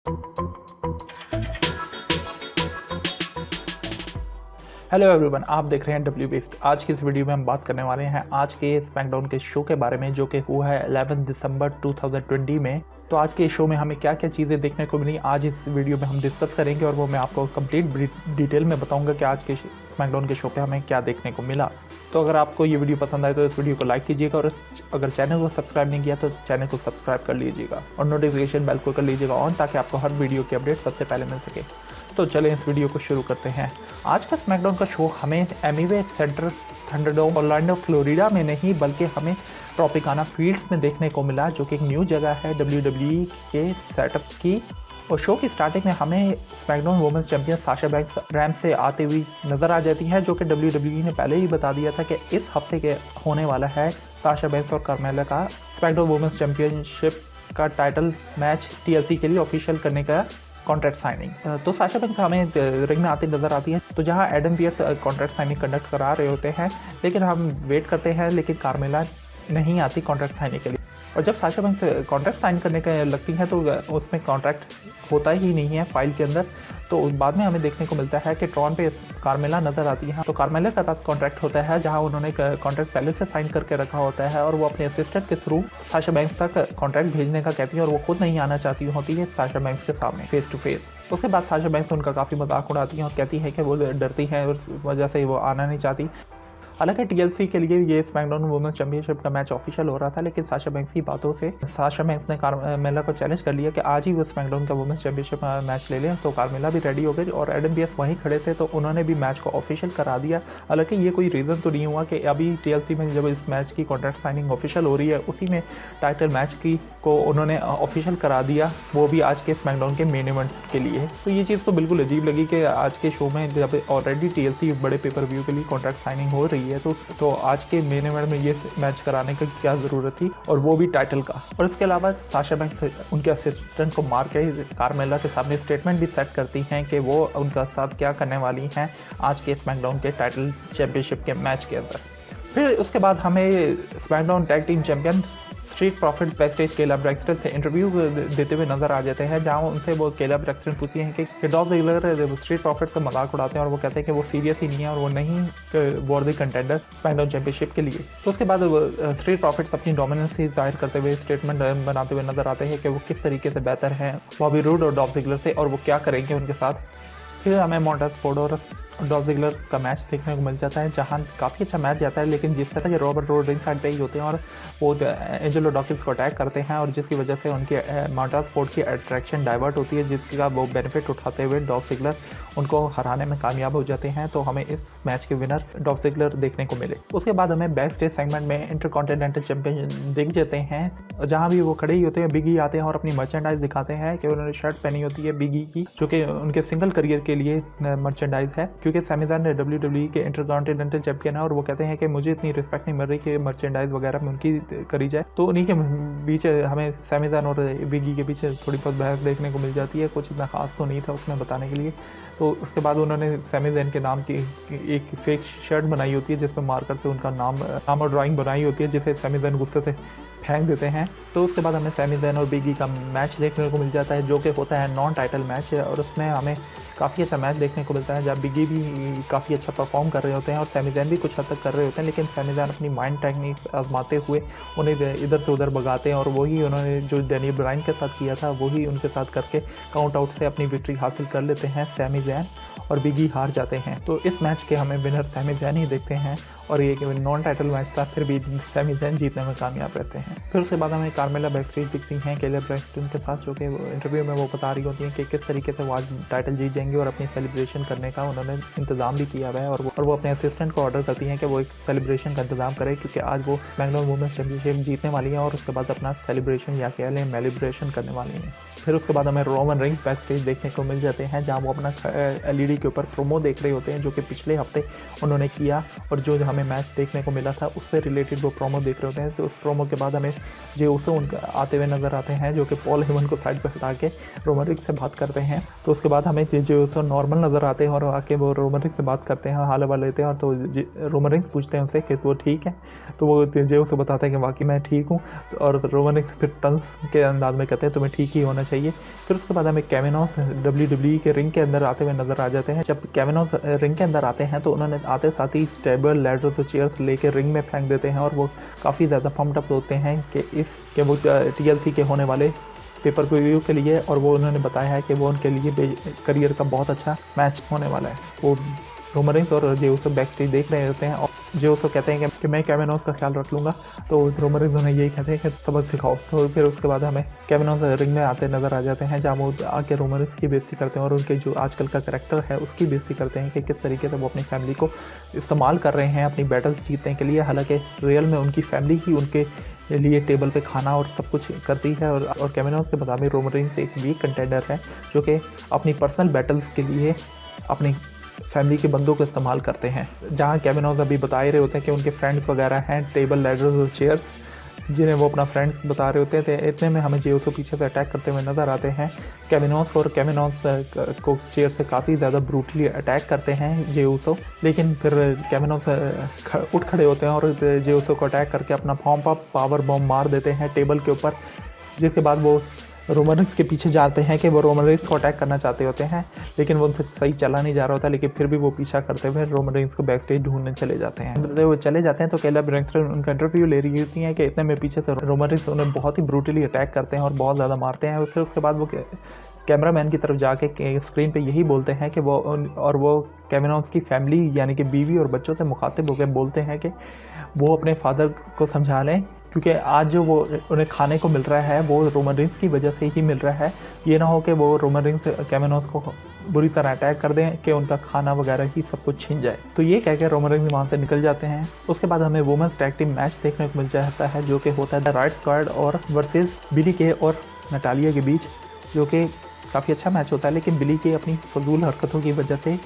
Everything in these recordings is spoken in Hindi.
हेलो एवरीवन, आप देख रहे हैं डब्ल्यू बेस्ट। आज की इस वीडियो में हम बात करने वाले हैं आज के स्मैकडाउन के शो के बारे में, जो कि हुआ है 11 दिसंबर 2020 में। तो आज के शो में हमें क्या क्या चीज़ें देखने को मिली, आज इस वीडियो में हम डिस्कस करेंगे और वो मैं आपको कंप्लीट डिटेल में बताऊंगा कि आज के स्मैकडाउन के शो पे हमें क्या देखने को मिला। तो अगर आपको ये वीडियो पसंद आए तो इस वीडियो को लाइक कीजिएगा और अगर चैनल को सब्सक्राइब नहीं किया तो इस चैनल को सब्सक्राइब कर लीजिएगा और नोटिफिकेशन बेल को कर लीजिएगा ऑन, ताकि आपको हर वीडियो की अपडेट सबसे पहले मिल सके। तो चलें इस वीडियो को शुरू करते हैं। आज का स्मैकडाउन का शो हमें Emiway centre Thunderdome Orlando Florida में नहीं बल्कि हमें ट्रॉपिकाना फील्ड्स में देखने को मिला, जो कि एक न्यू जगह है WWE के सेटअप की। और शो की स्टार्टिंग में हमें SmackDown women's champion Sasha Banks ramp से आते हुई नजर आ जाती है, जो कि WWE ने पहले ही बता दिया था कि इस हफ्ते के होने वाला है साशा बैंक्स और कार्मेला का स्मैकडाउन वुमेन्स चैंपियनशिप का टाइटल मैच TLC के लिए ऑफिशियल करने का कॉन्ट्रैक्ट साइनिंग। तो साशा बैंक्स हमें रिंग में आती नजर आती है, तो जहां Adam Pearce contract signing conduct करा रहे होते हैं, लेकिन हम वेट करते हैं, लेकिन कार्मेला नहीं आती कॉन्ट्रैक्ट साइनिंग के लिए। और जब साशा बैंक्स कॉन्ट्रैक्ट साइन करने का लगती है तो उसमें कॉन्ट्रैक्ट होता ही नहीं है फाइल के अंदर। तो बाद में हमें देखने को मिलता है कि ट्रॉन पे कार्मेला नज़र आती है, तो कार्मेला का पास कॉन्ट्रैक्ट होता है जहां उन्होंने कॉन्ट्रैक्ट पहले से साइन करके रखा होता है, और वो अपने असिस्टेंट के थ्रू साशा बैंक्स तक कॉन्ट्रैक्ट भेजने का कहती है, और वो खुद नहीं आना चाहती होती है साशा बैंक्स के सामने फेस टू फेस। उसके बाद साशा बैंक्स उनका काफ़ी मजाक उड़ाती हैं और कहती है कि वो डरती है और उस वजह से वो आना नहीं चाहती। हालांकि TLC के लिए ये स्मैकडाउन वुमेन्स चैंपियनशिप का मैच ऑफिशियल हो रहा था, लेकिन साशा बैंक्स की बातों से साशा बैंक्स ने कार्मेला को चैलेंज कर लिया कि आज ही वो स्मैकडाउन का वुमेन्स चैंपियनशिप मैच ले लें। तो कार्मेला भी रेडी हो गई और एडम पियर्स वहीं खड़े थे, तो उन्होंने भी मैच को ऑफिशियल करा दिया। हालांकि ये कोई रीज़न तो नहीं हुआ कि अभी TLC में जब इस मैच की कॉन्ट्रैक्ट साइनिंग ऑफिशियल हो रही है उसी में टाइटल मैच की को उन्होंने ऑफिशियल करा दिया, वो भी आज के स्मैकडाउन के मेन इवेंट के लिए। तो ये चीज़ तो बिल्कुल अजीब लगी कि आज के शो में जब ऑलरेडी TLC बड़े पेपर व्यू के लिए कॉन्ट्रैक्ट साइनिंग हो रही है, तो आज के मेन इवेंट में ये मैच कराने की क्या ज़रूरत थी, और वो भी टाइटल का। और इसके अलावा साशा बैंक्स उनके असिस्टेंट को मार के कार्मेला के सामने स्टेटमेंट भी सेट करती हैं कि वो उनका साथ क्या करने वाली हैं आज के स्मैकडाउन के टाइटल चैंपियनशिप के मैच के अंदर। फिर उसके बाद हमें SmackDown tag team champion street profit backstage केला ब्रैक्सटन से इंटरव्यू देते हुए नजर आ जाते हैं, जहां उनसे वो केला ब्रैक्सटन पूछती हैं कि डॉग जिगलर स्ट्रीट प्रॉफिट का मजाक उड़ाते हैं, और वो कहते हैं कि वो सीरियस ही नहीं है और वो नहीं वर्दी कंटेंडर स्मैकडाउन चैंपियनशिप के लिए। तो उसके बाद स्ट्रीट प्रॉफिट्स अपनी डोमिनेंस जाहिर करते हुए स्टेटमेंट बनाते हुए नजर आते हैं कि वो किस तरीके से बेहतर हैं बॉबी रूड और डॉग जिगलर से, और वो क्या करेंगे उनके साथ। फिर हमें मोंटेसफोर्ड और डॉग जिगलर का मैच देखने को मिल जाता है, जहां काफ़ी अच्छा मैच जाता है, लेकिन जिस तरह के रॉबर्ट रोड रिंग साइड पे ही होते हैं और वो एंजेलो डॉकिंस को अटैक करते हैं, और जिसकी वजह से उनकी मोंटेसफोर्ड की अट्रैक्शन डाइवर्ट होती है, जिसका वो बेनिफिट उठाते हुए डॉग जिगलर उनको हराने में कामयाब हो जाते हैं। तो हमें इस मैच के विनर डॉग जिगलर देखने को मिले। उसके बाद हमें बैक स्टेज सेगमेंट में इंटरकॉन्टिनेंटल चैंपियन दिख जाते हैं, जहाँ भी वो खड़े ही होते हैं। बिगी आते हैं और अपनी मर्चेंडाइज दिखाते हैं कि उन्होंने शर्ट पहनी होती है बिगी की, जो कि उनके सिंगल करियर के लिए मर्चेंडाइज है, क्योंकि सैमी ज़ैन WWE के इंटरकॉन्टिनेंटल चैंपियन है, और वो कहते हैं कि मुझे इतनी रिस्पेक्ट नहीं मिल रही कि मर्चेंडाइज वगैरह में उनकी करी जाए। तो उन्हीं के बीच हमें सैमी ज़ैन और बिगी के पीछे थोड़ी बहुत बहस देखने को मिल जाती है, कुछ इतना खास तो नहीं था उसमें बताने के लिए। तो उसके बाद उन्होंने सैमी ज़ैन के नाम की एक फेक शर्ट बनाई होती है, जिसमें मार्कर से उनका नाम और ड्राइंग बनाई होती है, जिसे सैमी ज़ैन गुस्से से फेंक देते हैं। तो उसके बाद हमें सैमी ज़ैन और बिगी का मैच देखने को मिल जाता है, जो कि होता है नॉन टाइटल मैच, और उसमें हमें काफ़ी अच्छा मैच देखने को मिलता है, जहाँ बिगी भी काफ़ी अच्छा परफॉर्म कर रहे होते हैं और सैमी ज़ैन भी कुछ हद तक कर रहे होते हैं, लेकिन सैमी ज़ैन अपनी माइंड टेक्निक आजमाते हुए उन्हें इधर से उधर भगाते हैं, और वही उन्होंने जो डैनियल ब्रायन के साथ किया था वही उनके साथ करके काउंट आउट से अपनी विक्ट्री हासिल कर लेते हैं सैमी ज़ैन, और बिगी हार जाते हैं। तो इस मैच के हमें विनर सैमी ज़ैन ही देखते हैं, और ये नॉन टाइटल मैच था, फिर भी सैमी ज़ैन जीतने में कामयाब रहते हैं। फिर उसके बाद हमें कार्मेला बैकस्टेज दिखती हैं केला ब्रैक्सटन के साथ, जो कि इंटरव्यू में वो बता रही होती हैं कि किस तरीके से वो आज टाइटल जीत जाएंगे, और अपनी सेलिब्रेशन करने का उन्होंने इंतजाम भी किया हुआ है, और वो अपने असिस्टेंट को ऑर्डर करती हैं कि वो एक सेलिब्रेशन का इंतजाम करे, क्योंकि आज वो स्मैकडाउन वुमेन्स चैंपियनशिप जीतने वाली हैं, और उसके बाद अपना सेलिब्रेशन या कह लें मेलिब्रेशन करने वाली हैं। फिर उसके बाद हमें रोमन रिंग्स बैक स्टेज देखने को मिल जाते हैं, जहाँ वो अपना LED के ऊपर प्रोमो देख रहे होते हैं, जो कि पिछले हफ्ते उन्होंने किया, और जो हमें मैच देखने को मिला था उससे रिलेटेड वो प्रोमो देख रहे होते हैं। तो उस प्रोमो के बाद हमें जो उसे उनका आते हुए नजर आते हैं, जो कि पॉल हेमन को साइड पर हटा के रोमन रिंग्स से बात करते हैं। तो उसके बाद हमें जो उसे नॉर्मल नज़र आते हैं और आके वो रोमन रिंग्स से बात करते हैं, हाल हवा लेते हैं, और तो रोमन रिंग्स पूछते हैं उनसे कि वो ठीक है, तो वो जो उसे बताता है कि वाकई मैं ठीक हूँ, और रोमन रिंग्स फिर तंज के अंदाज में कहते हैं तुम्हें ठीक ही होना चाहिए। फिर उसके बाद हमें केविन ओवंस WWE के रिंग के अंदर आते हुए नजर आ जाते हैं। जब केविन ओवंस रिंग के अंदर आते हैं तो उन्होंने आते साथ ही टेबल, लैडर तो चेयर्स लेके रिंग में फेंक देते हैं और वो काफ़ी ज़्यादा पम्प्ड अप होते हैं कि वो TLC के होने वाले पेपर व्यू के लिए, और वो उन्होंने बताया है कि वो उनके लिए करियर का बहुत अच्छा मैच होने वाला है। वो रोमन रेंस और जे उसो बैक स्टेज देख रहे होते हैं और जे उसो कहते हैं कि मैं केविन ओवंस का ख्याल रख लूँगा, तो रोमन रेंस उन्हें यही कहते हैं कि सबक सिखाओ। तो फिर उसके बाद हमें केविन ओवंस रिंग में आते नज़र आ जाते हैं, जहाँ वो आके रोमन रेंस की बेइज्जती करते हैं और उनके जो आजकल का करैक्टर है उसकी बेइज्जती करते हैं कि किस तरीके से वो अपनी फैमिली को इस्तेमाल कर रहे हैं अपनी बैटल्स जीतने के लिए। हालांकि रियल में उनकी फैमिली ही उनके लिए टेबल पे खाना और सब कुछ करती है, और केविन ओवंस के मुताबिक रोमन रेंस एक वीक कंटेंडर है जो कि अपनी पर्सनल बैटल्स के लिए अपनी फैमिली के बंदों को इस्तेमाल करते हैं। जहाँ केविन ओवंस अभी बता ही रहे होते हैं कि उनके फ्रेंड्स वगैरह हैं, टेबल, लैडर्स और चेयर्स, जिन्हें वो अपना फ्रेंड्स बता रहे होते थे। इतने में हमें जे उसो पीछे से अटैक करते हुए नज़र आते हैं केविन ओवंस, और केविन ओवंस को चेयर से काफ़ी ज़्यादा ब्रूटली अटैक करते हैं जे उसो। लेकिन फिर केविन ओवंस उठ खड़े होते हैं और जे उसो को अटैक करके अपना पॉम्प अप पावर बॉम्ब मार देते हैं टेबल के ऊपर, जिसके बाद वो रोमन रेंस के पीछे जाते हैं कि वो रोमन रेंस को अटैक करना चाहते होते हैं, लेकिन वो उनसे सही चला नहीं जा रहा होता, लेकिन फिर भी वो पीछा करते हुए रोमन रेंस को बैक स्टेज ढूंढने चले जाते हैं। वो चले जाते हैं तो केला ब्रैक्स्टन उनका इंटरव्यू ले रही होती है कि इतने में पीछे से रोमन रेंस उन्हें बहुत ही ब्रूटली अटैक करते हैं और बहुत ज़्यादा मारते हैं। फिर उसके बाद वो कैमरामैन की तरफ जाके स्क्रीन पे यही बोलते हैं कि वो केविन ओवंस की फैमिली यानी कि बीवी और बच्चों से मुखातिब होकर बोलते हैं कि वो अपने फादर को समझा लें, क्योंकि आज जो वो उन्हें खाने को मिल रहा है वो रोमन रेंस की वजह से ही मिल रहा है। ये ना हो कि वो रोमन रेंस केविन ओवंस को बुरी तरह अटैक कर दें कि उनका खाना वगैरह ही सब कुछ छीन जाए। तो ये कह के रोमन रेंस वहाँ से निकल जाते हैं। उसके बाद हमें वुमेन्स टैग टीम मैच देखने को मिल जाता है जो कि होता है द राइट स्क्वाड और वर्सेस बिली के और नटालिया के बीच, जो कि काफ़ी अच्छा मैच होता है। लेकिन बिली के अपनी फजूल हरकतों की वजह से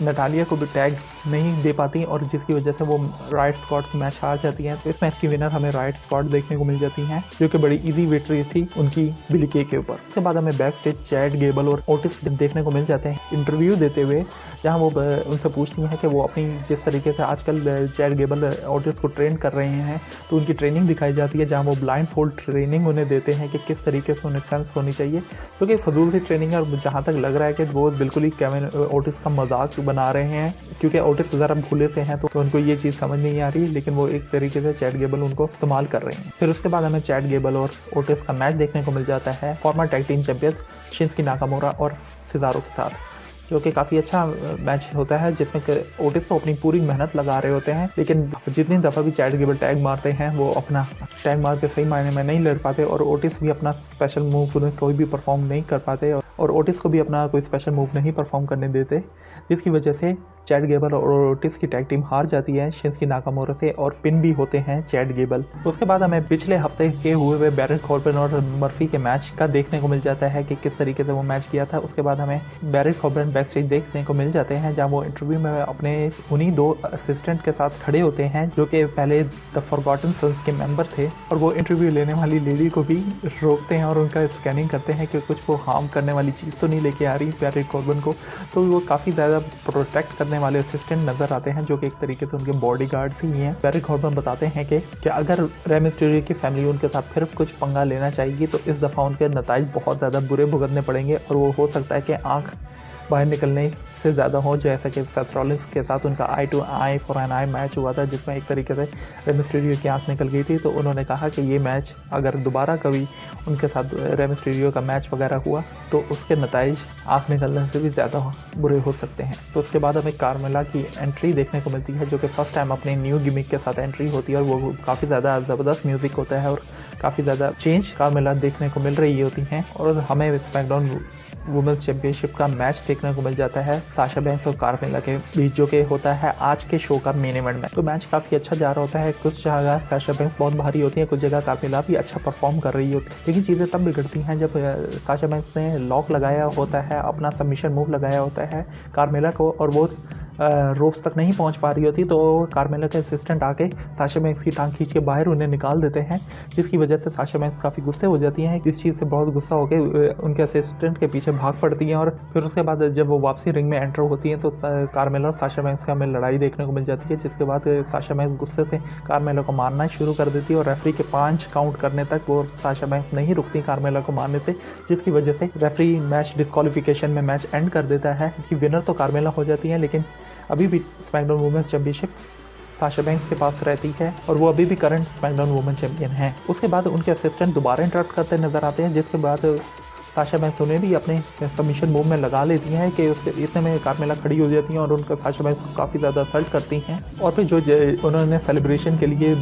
नटालिया को भी टैग नहीं दे पाती और जिसकी वजह से वो राइट स्क्वाड से मैच हार जाती हैं। तो इस मैच की विनर हमें राइट स्क्वाड देखने को मिल जाती हैं, जो कि बड़ी इजी विक्ट्री थी उनकी बिली के ऊपर। उसके बाद हमें बैक स्टेज चैड गेबल और ओटिस देखने को मिल जाते हैं इंटरव्यू देते हुए, जहाँ वो उनसे पूछती हैं कि वो अपनी जिस तरीके से आजकल चैड गेबल ओटिस को ट्रेन कर रहे हैं तो उनकी ट्रेनिंग दिखाई जाती है, जहाँ वो ब्लाइंड फोल्ड ट्रेनिंग उन्हें देते हैं कि किस तरीके से उन्हें सेंस होनी चाहिए। क्योंकि फजूल सी ट्रेनिंग है और जहाँ तक लग रहा है कि वो बिल्कुल ही केविन ओटिस का मजाक बना रहे हैं, क्योंकि ओटिस ज़रा भूले से हैं तो उनको ये चीज़ समझ नहीं आ रही, लेकिन वो एक तरीके से चैड गेबल उनको इस्तेमाल कर रहे हैं। फिर उसके बाद हमें चैड गेबल और ओटिस का मैच देखने को मिल जाता है former tag team champions Shinsuke Nakamura और सिजारो के साथ, जो कि काफ़ी अच्छा मैच होता है, जिसमें ओटिस तो अपनी पूरी मेहनत लगा रहे होते हैं, लेकिन जितनी दफ़ा भी चैड गेबल टैग मारते हैं वो अपना टैग मार के सही मायने में नहीं लड़ पाते और ओटिस भी अपना स्पेशल मूव उन्हें कोई भी परफॉर्म नहीं कर पाते और ओटिस को भी अपना कोई स्पेशल मूव नहीं परफॉर्म करने देते, जिसकी वजह से चैड गेबल और ओटिस की टैग टीम हार जाती है शिंस्की नाकामोरा से और पिन भी होते हैं चैड गेबल। उसके बाद हमें पिछले हफ्ते के हुए बैरन कॉर्बिन और मर्फी के मैच का देखने को मिल जाता है कि किस तरीके से वो मैच किया था। उसके बाद हमें बैरन कॉर्बिन बैक स्टेज देखने को मिल जाते हैं, जहाँ वो इंटरव्यू में अपने उन्हीं दो असिस्टेंट के साथ खड़े होते हैं जो कि पहले द फॉरगॉटन सन्स के मेंबर थे, और वो इंटरव्यू लेने वाली लेडी को भी रोकते हैं और उनका स्कैनिंग करते हैं कि कुछ वो हार्म करने वाली चीज़ तो नहीं लेके आ रही बैरन कॉर्बिन को। तो वो काफ़ी ज़्यादा प्रोटेक्ट करने वाले असिस्टेंट नजर आते हैं, जो कि एक तरीके से उनके बॉडीगार्ड्स ही हैं। बैरन कॉर्बिन बताते हैं कि अगर रे मिस्टीरियो की फैमिली उनके साथ फिर कुछ पंगा लेना चाहिए तो इस दफ़ा उनके नताइज बहुत ज़्यादा बुरे भुगतने पड़ेंगे और वो हो सकता है कि आँख बाहर निकलने से ज़्यादा हो, जैसा कि सेथ रॉलिंस के साथ उनका eye to eye for an eye match हुआ था, जिसमें एक तरीके से रे मिस्टीरियो की आँख निकल गई थी। तो उन्होंने कहा कि ये मैच अगर दोबारा कभी उनके साथ रे मिस्टीरियो का मैच वगैरह हुआ तो उसके नताइज आँख निकलने से भी ज़्यादा बुरे हो सकते हैं। तो उसके बाद हमें कार्मेला की एंट्री देखने को मिलती है, जो कि फर्स्ट टाइम अपने न्यू गिमिक के साथ एंट्री होती है और वो काफ़ी ज़्यादा ज़बरदस्त म्यूज़िक होता है और काफ़ी ज़्यादा चेंज कार्मेला देखने को मिल रही होती हैं। और हमें स्मैकडाउन वुमेन्स चैंपियनशिप का मैच देखने को मिल जाता है साशा बैंक्स और कार्मेला के बीच, जो कि होता है आज के शो का मेन इवेंट में। तो मैच काफ़ी अच्छा जा रहा होता है, कुछ जगह साशा बैंक्स बहुत भारी होती है, कुछ जगह कार्मेला भी अच्छा परफॉर्म कर रही होती है, लेकिन चीज़ें तब बिगड़ती हैं जब साशा बैंक्स ने लॉक लगाया होता है, अपना सबमिशन मूव लगाया होता है कार्मेला को, और वो रोप्स तक नहीं पहुंच पा रही होती तो कार्मेला के असिस्टेंट आके साशा बैंक्स की टांग खींच के बाहर उन्हें निकाल देते हैं, जिसकी वजह से साशा बैंक्स काफ़ी गुस्से हो जाती हैं। इस चीज़ से बहुत गुस्सा होकर उनके असिस्टेंट के पीछे भाग पड़ती हैं और फिर उसके बाद जब वो वापसी रिंग में एंटर होती हैं तो कार्मेला और साशा बैंक्स की हमें लड़ाई देखने को मिल जाती है, जिसके बाद साशा बैंक्स गुस्से से कार्मेला को मारना शुरू कर देती है और रेफरी के 5 काउंट करने तक वो साशा बैंक्स नहीं रुकती कार्मेला को मारने से, जिसकी वजह से रेफरी मैच डिस्क्वालिफिकेशन में मैच एंड कर देता है कि विनर तो कार्मेला हो जाती है, लेकिन अभी भी SmackDown women's championship Sasha Banks के पास रहती है और वो अभी भी करंट स्मैकडाउन वुमेन चैंपियन हैं। उसके बाद उनके असिस्टेंट दोबारा इंटरप्ट करते नजर आते हैं, जिसके बाद साशा बैंक्स उन्हें भी अपने सबमिशन मूव में लगा लेती हैं कि उसके इतने में कार्मेला खड़ी हो जाती हैं और उनका साशा बैंक्स को काफ़ी ज़्यादा असल्ट करती हैं। और फिर जो उन्होंने सेलिब्रेशन के लिए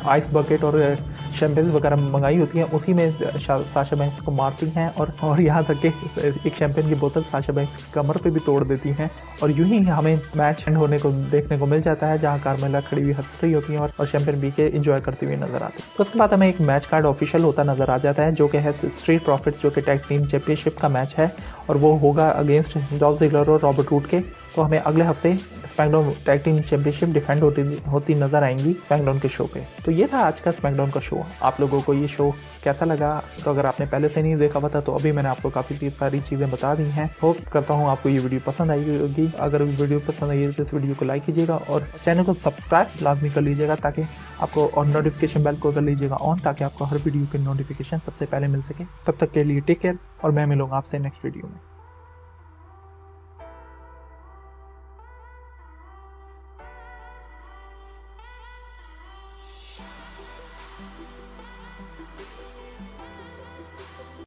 आइस बकेट और शैम्पेन्स वगैरह मंगाई होती हैं उसी में साशा बैंक्स को मारती हैं और यहाँ तक कि एक शैम्पेन की बोतल साशा बैंक्स की कमर पे भी तोड़ देती हैं। और यूं ही हमें मैच एंड होने को देखने को मिल जाता है, जहाँ कार्मेला खड़ी हुई हंस रही होती हैं और शैम्पेन पी के इंजॉय करती हुई नजर आती है। तो उसके बाद हमें एक मैच कार्ड ऑफिशियल होता नजर आ जाता है, जो कि है स्ट्रीट प्रॉफिट्स, जो कि टैग टीम चैंपियनशिप का मैच है और वो होगा अगेंस्ट डॉल्फ ज़िगलर और रॉबर्ट रूट के। तो हमें अगले हफ्ते SmackDown tag team championship defend होती नजर आएंगी स्मैकडाउन के शो पे। तो ये था आज का स्मैकडाउन का शो। आप लोगों को ये शो कैसा लगा? तो अगर आपने पहले से नहीं देखा हुआ था तो अभी मैंने आपको काफ़ी सारी चीज़ें बता दी हैं। होप करता हूँ आपको ये वीडियो पसंद आई होगी। अगर वीडियो पसंद आई तो इस वीडियो को लाइक कीजिएगा और चैनल को सब्सक्राइब लाजमी कर लीजिएगा, ताकि आपको और नोटिफिकेशन बेल को कर लीजिएगा ऑन, ताकि आपको हर वीडियो की नोटिफिकेशन सबसे पहले मिल सके। तब तक के लिए टेक केयर और मैं मिलूंगा आपसे नेक्स्ट वीडियो में।